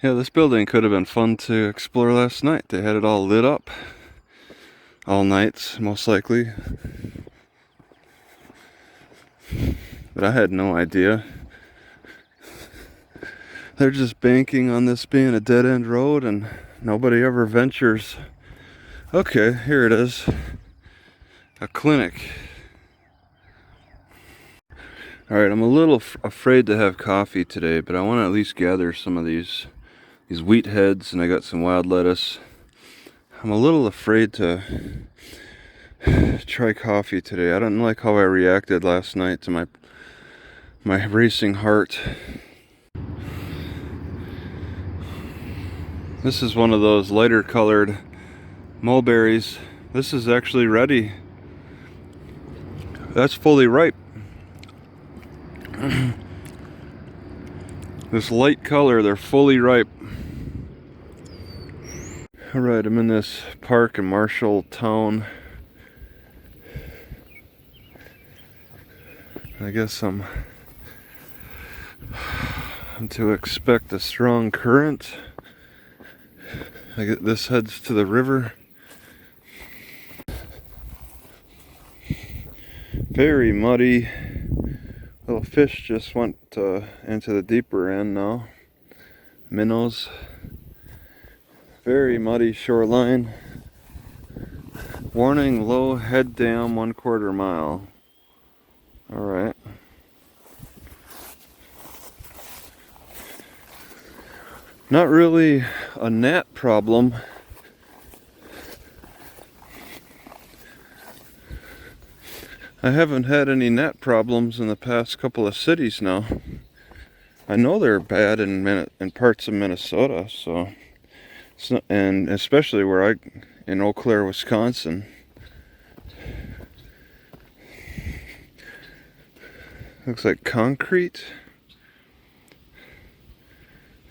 Yeah, this building could have been fun to explore last night. They had it all lit up. All nights, most likely. But I had no idea. They're just banking on this being a dead-end road and nobody ever ventures. Okay, here it is. A clinic. Alright, I'm a little afraid to have coffee today, but I want to at least gather some of these wheat heads, and I got some wild lettuce. I'm a little afraid to try coffee today. I don't like how I reacted last night to my racing heart. This is one of those lighter colored mulberries. This is actually ready. That's fully ripe. This light color, they're fully ripe. Alright, I'm in this park in Marshalltown. I guess I'm to expect a strong current. This heads to the river. Very muddy. Little fish just went into the deeper end now. Minnows. Very muddy shoreline. Warning, low head dam 1/4 mile. Alright. Not really a gnat problem. I haven't had any gnat problems in the past couple of cities now. I know they're bad in parts of Minnesota, so it's not, and especially in Eau Claire, Wisconsin. Looks like concrete.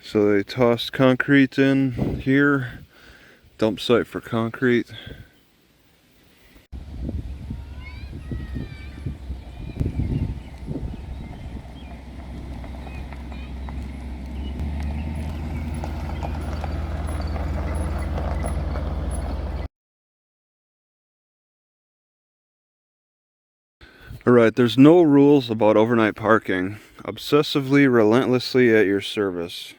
So they tossed concrete in here. Dump site for concrete. Alright, there's no rules about overnight parking. Obsessively, relentlessly at your service.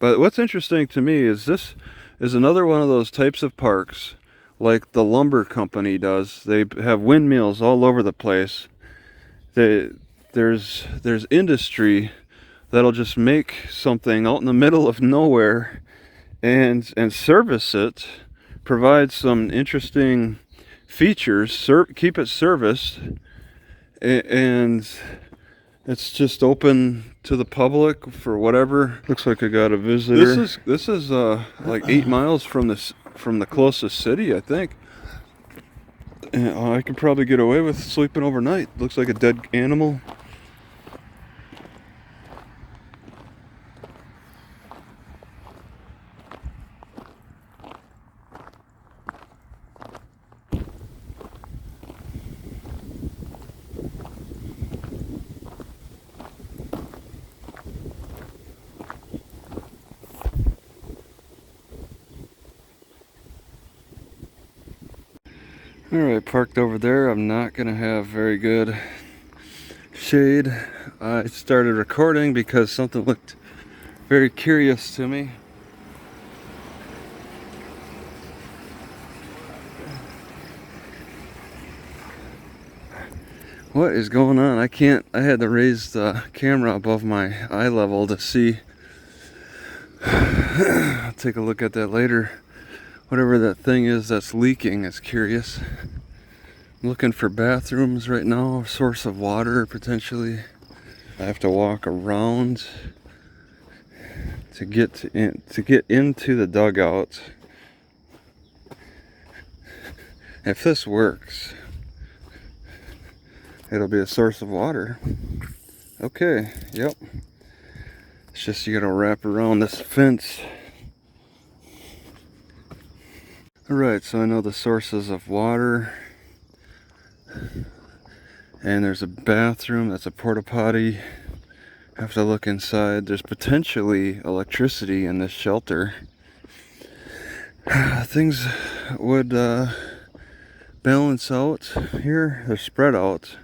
But what's interesting to me is this is another one of those types of parks like the lumber company does. They have windmills all over the place. There's industry that'll just make something out in the middle of nowhere and service it, provide some interesting features, keep it serviced, and it's just open to the public for whatever. Looks like I got a visitor. This is like 8 miles from the closest city, I think. And I could probably get away with sleeping overnight. Looks like a dead animal. Alright, parked over there. I'm not gonna have very good shade. I started recording because something looked very curious to me. What is going on? I had to raise the camera above my eye level to see. I'll take a look at that later. Whatever that thing is that's leaking is curious. I'm looking for bathrooms right now, a source of water potentially. I have to walk around to get into the dugout. If this works, it'll be a source of water. Okay, yep. It's just you gotta wrap around this fence. Alright, so I know the sources of water. And there's a bathroom, that's a porta potty. Have to look inside. There's potentially electricity in this shelter. Things would balance out here. They're spread out.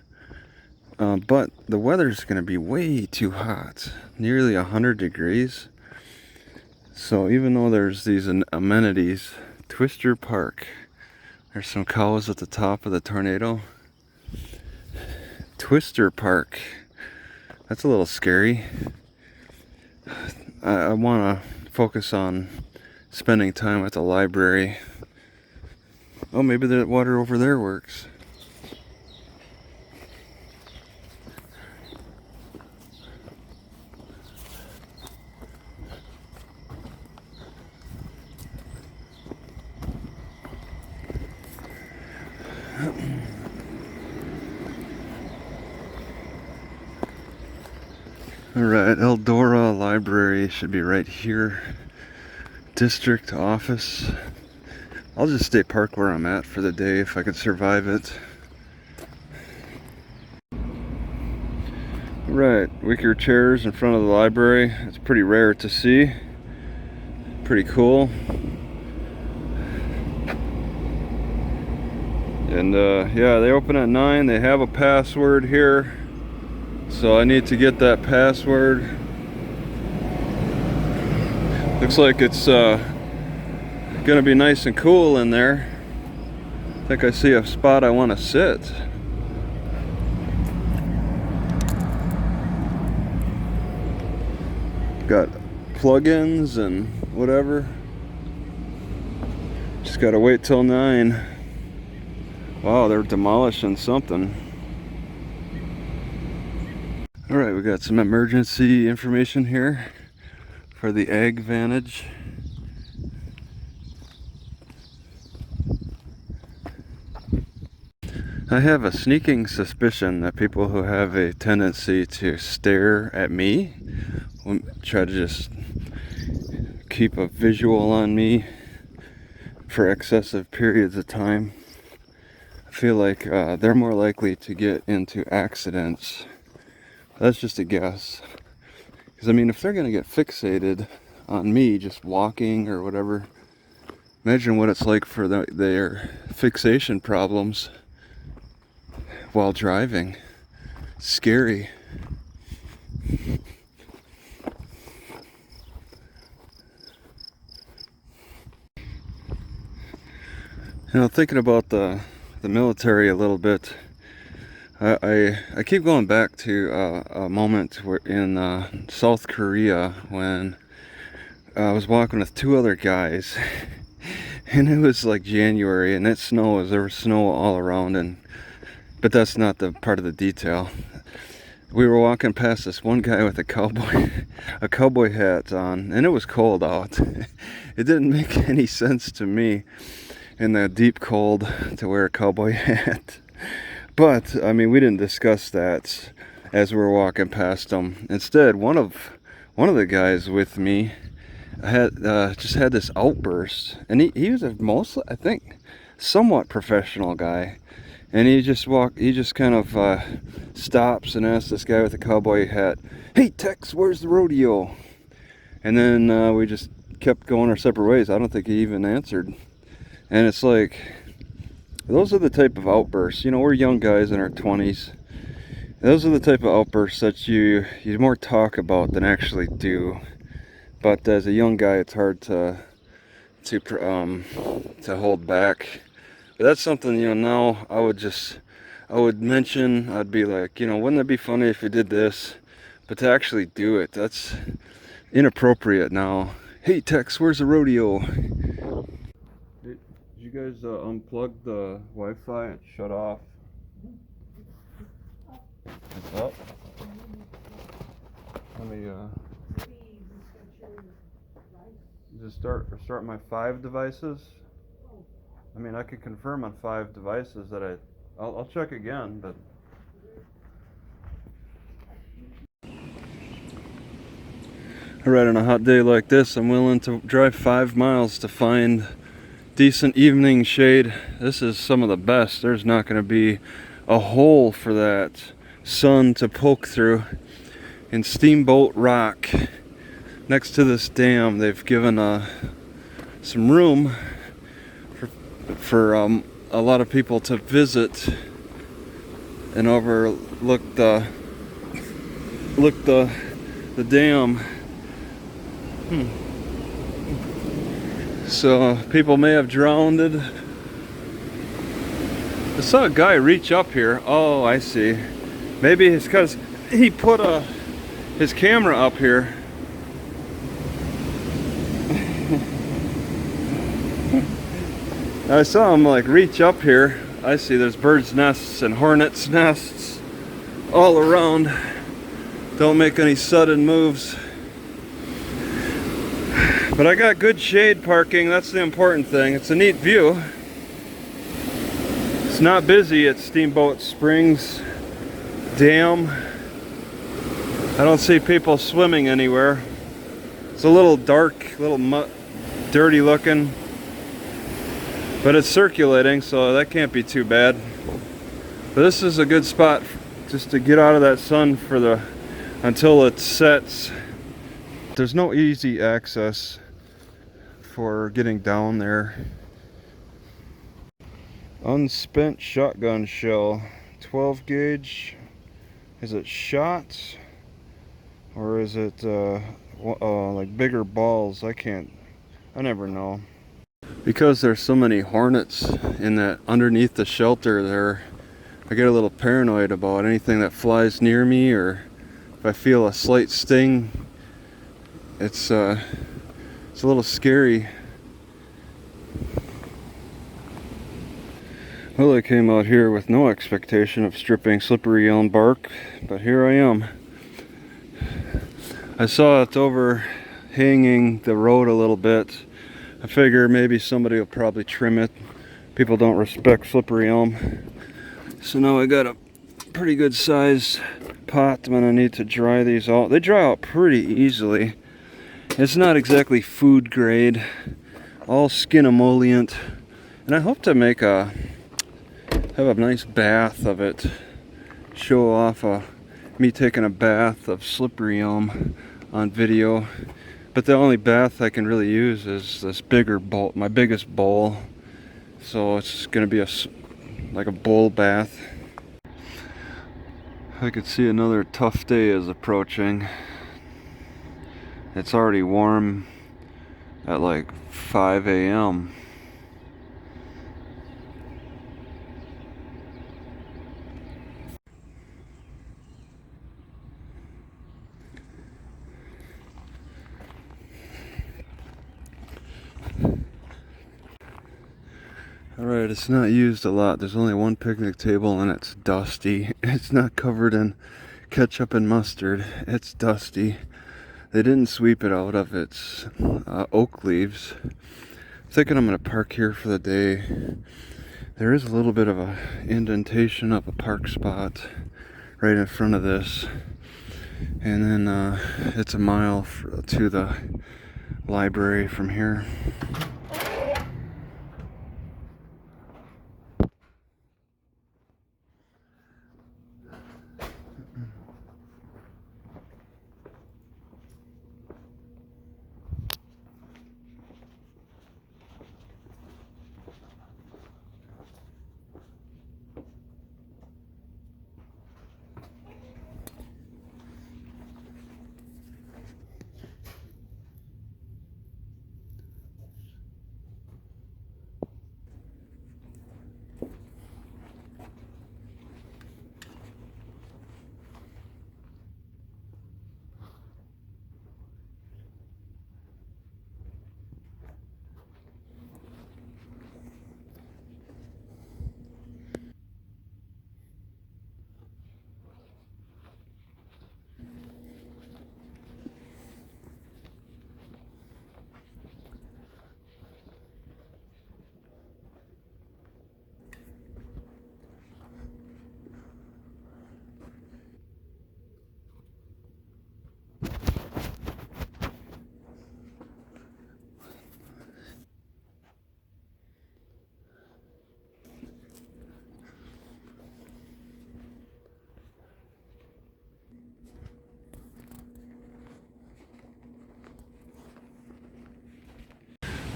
But the weather's going to be way too hot. Nearly 100 degrees. So even though there's these amenities, Twister Park. There's some cows at the top of the tornado. Twister Park. That's a little scary. I want to focus on spending time at the library. Oh, maybe the water over there works. Alright, Eldora Library should be right here. District office. I'll just stay parked where I'm at for the day if I could survive it. Right, wicker chairs in front of the library. It's pretty rare to see. Pretty cool. And yeah, they open at 9. They have a password here. So I need to get that password. Looks like it's gonna be nice and cool in there. I think I see a spot I want to sit. Got plugins and whatever. Just gotta wait till 9. Wow, they're demolishing something. Alright, we got some emergency information here for the Ag Vantage. I have a sneaking suspicion that people who have a tendency to stare at me will try to just keep a visual on me for excessive periods of time. I feel like they're more likely to get into accidents. That's just a guess. Because I mean, if they're gonna get fixated on me just walking or whatever, imagine what it's like for their fixation problems while driving. Scary. You know, thinking about the military a little bit, I keep going back to a moment in South Korea when I was walking with 2 other guys, and it was like January, and there was snow all around, but that's not the part of the detail. We were walking past this one guy with a cowboy hat on, and it was cold out. It didn't make any sense to me in the deep cold to wear a cowboy hat. But I mean, we didn't discuss that as we were walking past him. Instead, one of the guys with me had just had this outburst, and he was mostly, I think, somewhat professional guy, and he just kind of stops and asks this guy with the cowboy hat, "Hey Tex, where's the rodeo?" And then we just kept going our separate ways. I don't think he even answered. And it's like, those are the type of outbursts, you know, we're young guys in our 20s. Those are the type of outbursts that you more talk about than actually do. But as a young guy, it's hard to hold back. But that's something, you know, now I would mention, I'd be like, you know, wouldn't it be funny if you did this? But to actually do it, that's inappropriate now. Hey Tex, where's the rodeo? Did you guys unplug the Wi-Fi and shut off? It's up. Let me just start my 5 devices. I mean, I could confirm on 5 devices that I'll check again, but alright, on a hot day like this, I'm willing to drive 5 miles to find decent evening shade. This is some of the best. There's not going to be a hole for that sun to poke through. in Steamboat Rock. Next to this dam, they've given some room for a lot of people to visit and overlook the dam. So people may have drowned. I saw a guy reach up here. Oh, I see. Maybe it's because he put his camera up here. I saw him like reach up here. I see there's birds' nests and hornets' nests all around. Don't make any sudden moves. But I got good shade parking, that's the important thing. It's a neat view. It's not busy at Steamboat Springs Dam. I don't see people swimming anywhere. It's a little dark, dirty looking. But it's circulating, so that can't be too bad. But this is a good spot just to get out of that sun until it sets. There's no easy access for getting down there. Unspent shotgun shell, 12 gauge. Is it shots or is it like bigger balls? I never know. Because there's so many hornets in that underneath the shelter there, I get a little paranoid about anything that flies near me, or if I feel a slight sting, it's a little scary. Well, I came out here with no expectation of stripping slippery elm bark, but here I am. I saw it overhanging the road a little bit. I figure maybe somebody will probably trim it. People don't respect slippery elm. So now I got a pretty good size pot. I'm gonna need to dry these out. They dry out pretty easily. It's not exactly food grade, all skin emollient. And I hope to have a nice bath of it. Show off me taking a bath of slippery elm on video. But the only bath I can really use is this bigger bowl, my biggest bowl. So it's gonna be like a bowl bath. I could see another tough day is approaching. It's already warm at like 5 a.m. Alright, it's not used a lot. There's only one picnic table and it's dusty. It's not covered in ketchup and mustard. It's dusty. They didn't sweep it out of its oak leaves. I'm thinking I'm going to park here for the day. There is a little bit of a indentation of a park spot right in front of this. And then it's a mile to the library from here.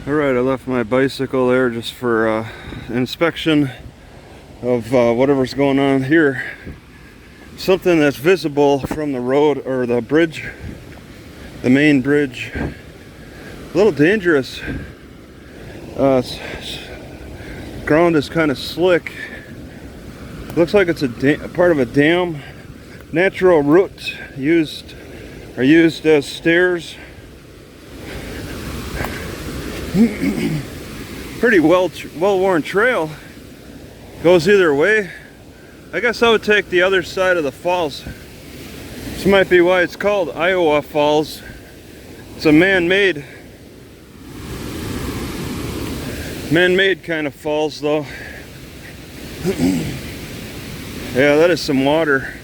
Alright, I left my bicycle there just for inspection of whatever's going on here. Something that's visible from the road or the bridge, the main bridge. A little dangerous. Ground is kind of slick. Looks like it's a part of a dam. Natural roots are used as stairs. Pretty well-worn trail. Goes either way. I guess I would take the other side of the falls. This might be why it's called Iowa Falls. It's a man-made kind of falls though. Yeah, that is some water.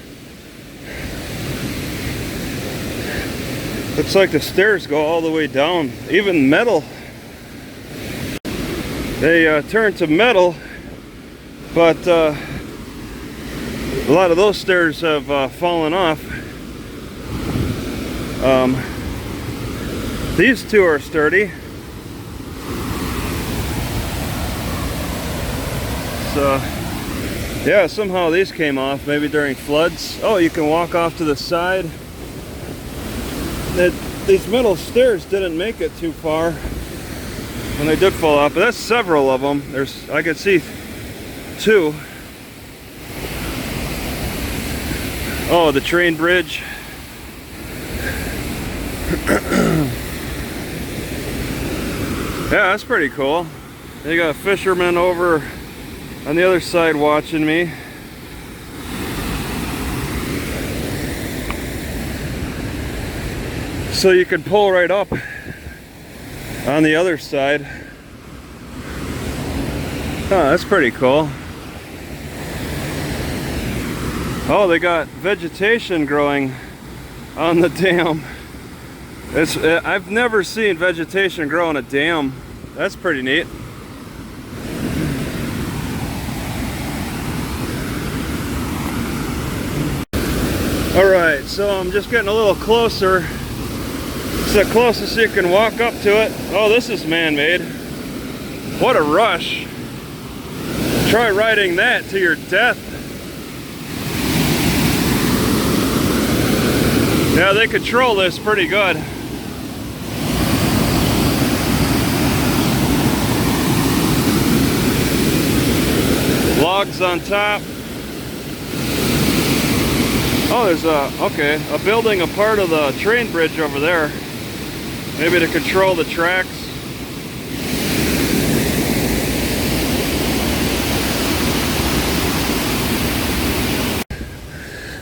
Looks like the stairs go all the way down. Even metal. They turn to metal, but a lot of those stairs have fallen off. These two are sturdy. So, yeah, somehow these came off, maybe during floods. Oh, you can walk off to the side. These metal stairs didn't make it too far when they did fall off, but that's several of them. I could see two. Oh, the train bridge. Yeah, that's pretty cool. They got fishermen over on the other side watching me. So you can pull right up on the other side. Oh, that's pretty cool. Oh, they got vegetation growing on the dam. I've never seen vegetation grow on a dam. That's pretty neat. Alright, so I'm just getting a little closer. It's the closest you can walk up to it. Oh, this is man-made. What a rush. Try riding that to your death. Yeah, they control this pretty good. Logs on top. Oh, there's a building, a part of the train bridge over there. Maybe to control the tracks.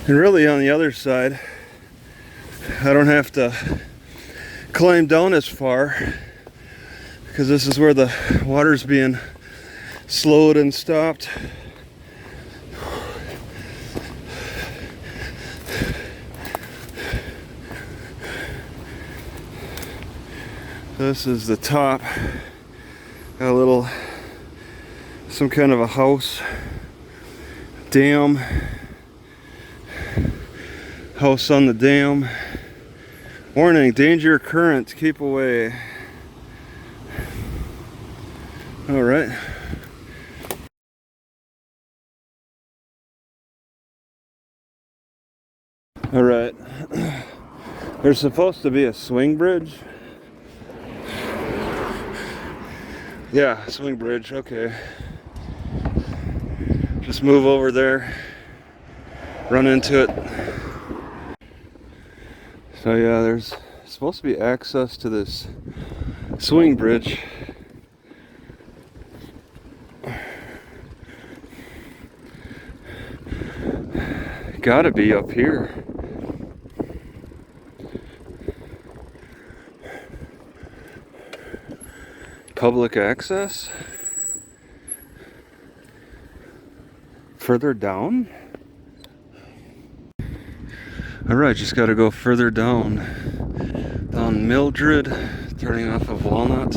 And really on the other side, I don't have to climb down as far because this is where the water's being slowed and stopped. This is the top. Got some kind of a house, dam, house on the dam. Warning, danger current, keep away. All right. All right. There's supposed to be a swing bridge. Yeah, swing bridge, okay. Just move over there, run into it. So yeah, there's supposed to be access to this swing bridge. Gotta be up here. Public access? Further down? Alright, just gotta go further down. Down Mildred, turning off of Walnut.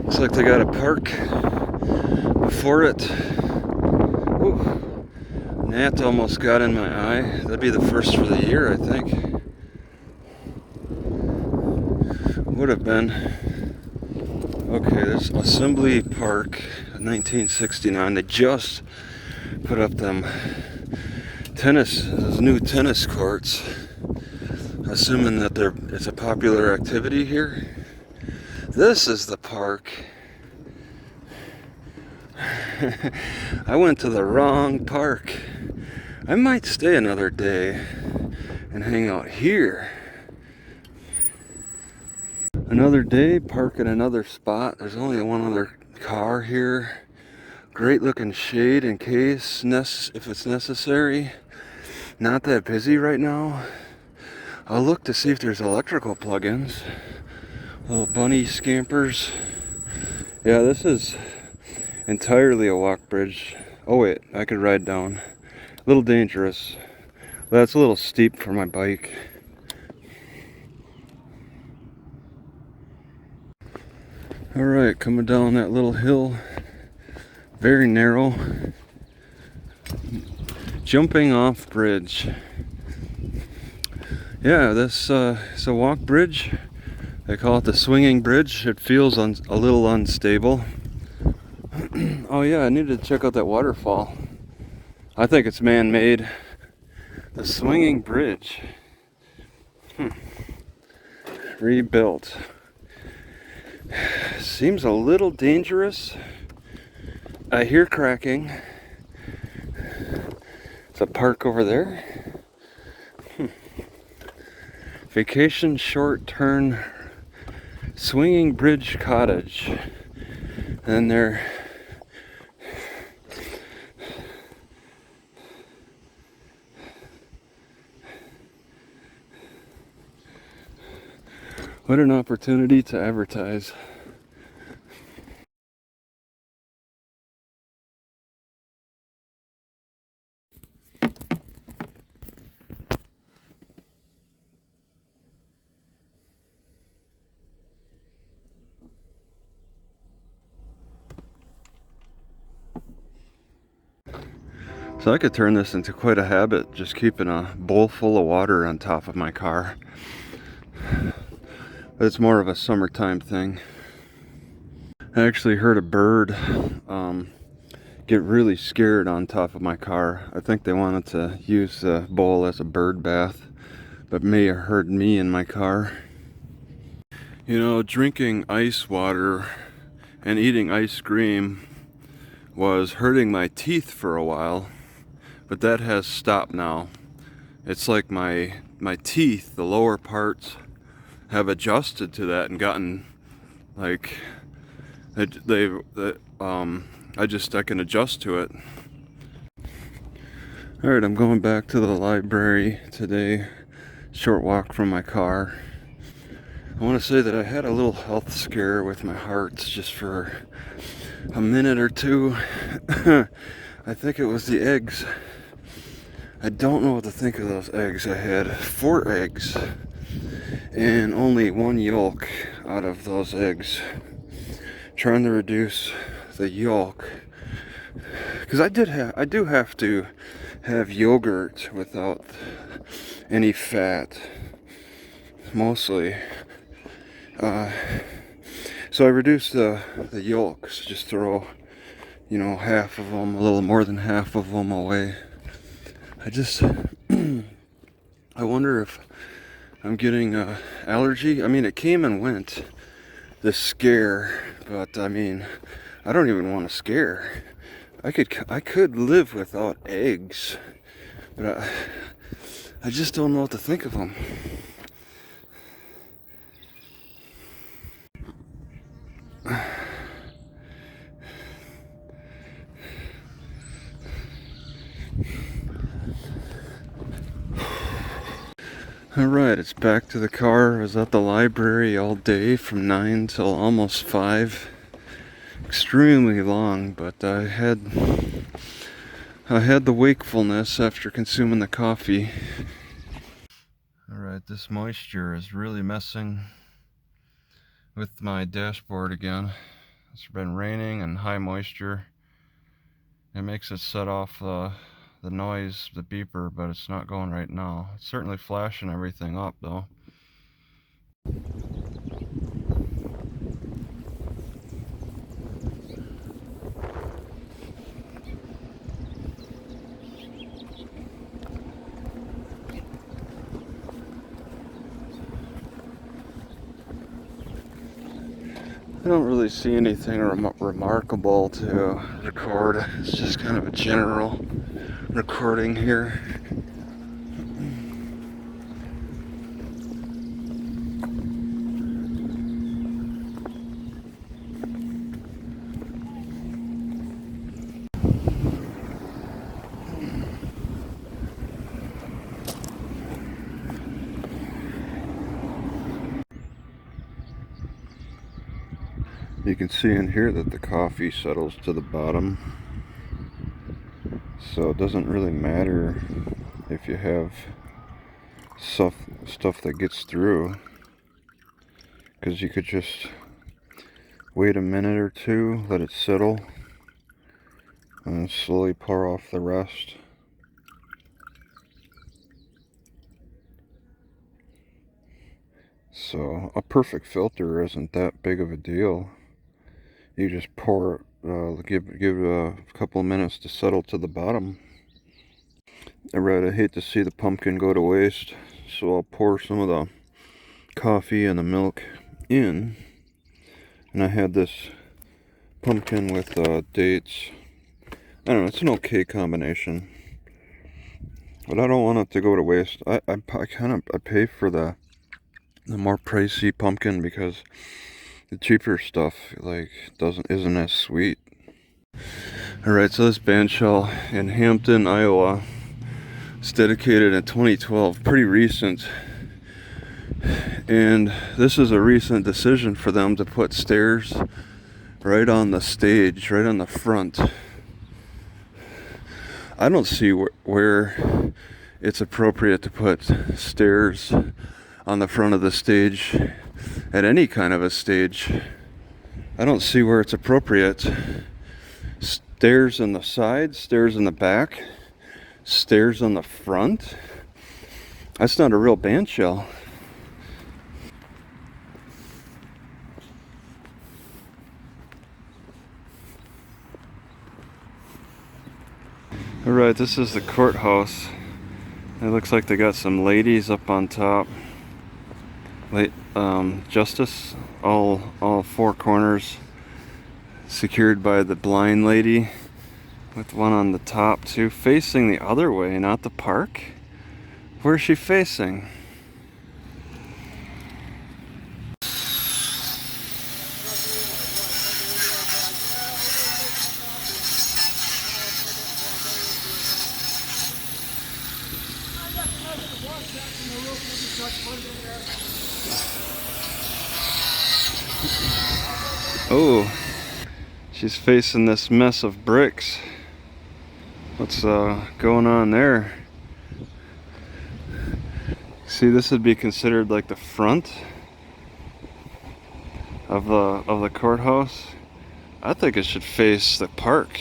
Looks like they got a park before it. Ooh. Gnat almost got in my eye. That'd be the first for the year, I think. Would have been. Okay, there's Assembly Park, 1969. They just put up those new tennis courts. Assuming that it's a popular activity here. This is the park. I went to the wrong park. I might stay another day and hang out here. Another day, park in another spot. There's only one other car here. Great looking shade in case, if it's necessary. Not that busy right now. I'll look to see if there's electrical plugins. Little bunny scampers. Yeah, this is entirely a walk bridge. Oh wait, I could ride down. A little dangerous. That's a little steep for my bike. Alright, coming down that little hill. Very narrow. Jumping off bridge. Yeah, this is a walk bridge. They call it the swinging bridge. It feels a little unstable. Oh yeah, I needed to check out that waterfall. I think it's man-made. The swinging bridge. Rebuilt. Seems a little dangerous. I hear cracking. It's a park over there. Vacation short-term swinging bridge cottage. And they're what an opportunity to advertise. So I could turn this into quite a habit, just keeping a bowl full of water on top of my car. But it's more of a summertime thing. I actually heard a bird get really scared on top of my car. I think they wanted to use the bowl as a bird bath, but may have heard me in my car. You know, drinking ice water and eating ice cream was hurting my teeth for a while. But that has stopped now. It's like my teeth, the lower parts, have adjusted to that and gotten like I can adjust to it. All right, I'm going back to the library today. Short walk from my car. I want to say that I had a little health scare with my heart just for a minute or two. I think it was the eggs. I don't know what to think of those eggs. I had 4 eggs and only 1 yolk out of those eggs. Trying to reduce the yolk, because I do have to have yogurt without any fat, mostly. So I reduced the yolks. Just throw, half of them, a little more than half of them away. I wonder if I'm getting an allergy. I mean, it came and went, this scare, but I mean, I don't even want a scare. I could live without eggs, but I just don't know what to think of them. Alright, it's back to the car. I was at the library all day from 9 till almost 5. Extremely long, but I had the wakefulness after consuming the coffee. Alright, this moisture is really messing with my dashboard again. It's been raining and high moisture. It makes it set off the noise, the beeper, but it's not going right now. It's certainly flashing everything up though. I don't really see anything remarkable to record. It's just kind of a general recording here. You can see in here that the coffee settles to the bottom, so it doesn't really matter if you have stuff that gets through, because you could just wait a minute or two, let it settle, and slowly pour off the rest. So a perfect filter isn't that big of a deal. You just pour, give a couple of minutes to settle to the bottom. I hate to see the pumpkin go to waste, so I'll pour some of the coffee and the milk in. And I had this pumpkin with dates. I don't know, it's an okay combination, but I don't want it to go to waste. I pay for the more pricey pumpkin because the cheaper stuff isn't as sweet. Alright, so this band shell in Hampton, Iowa, it's dedicated in 2012, pretty recent. And this is a recent decision for them to put stairs right on the stage, right on the front. I don't see where it's appropriate to put stairs on the front of the stage at any kind of a stage. I don't see where it's appropriate. Stairs on the side, stairs in the back, stairs on the front. That's not a real band shell. Alright, this is the courthouse. It looks like they got some ladies up on top. Justice, all four corners secured by the blind lady, with one on the top too, facing the other way, not the park. Where's she facing? Oh, she's facing this mess of bricks. What's going on there? See, this would be considered like the front of the courthouse. I think it should face the park.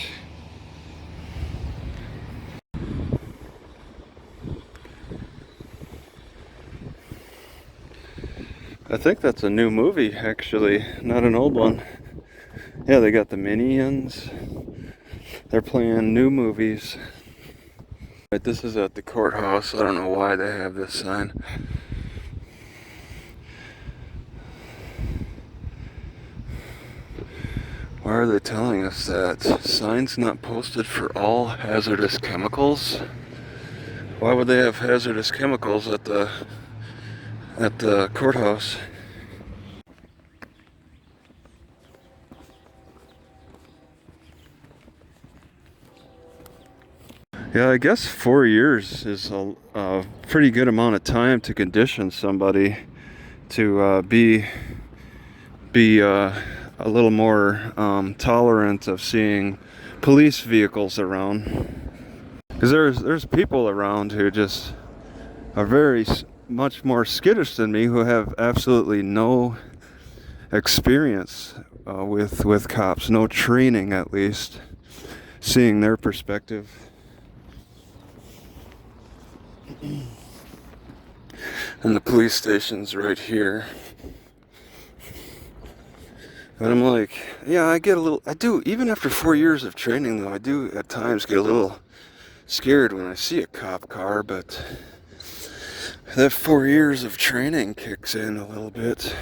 I think that's a new movie, actually, not an old one. Yeah, they got the Minions. They're playing new movies. Right, this is at the courthouse. I don't know why they have this sign. Why are they telling us that? Signs not posted for all hazardous chemicals? Why would they have hazardous chemicals at the courthouse? Yeah, I guess 4 years is a pretty good amount of time to condition somebody to be a little more tolerant of seeing police vehicles around. Because there's people around who just are very much more skittish than me, who have absolutely no experience with cops, no training at least, seeing their perspective. And the police station's right here. And I'm like, yeah, I do, even after 4 years of training though, I do at times get a little scared when I see a cop car, but that 4 years of training kicks in a little bit.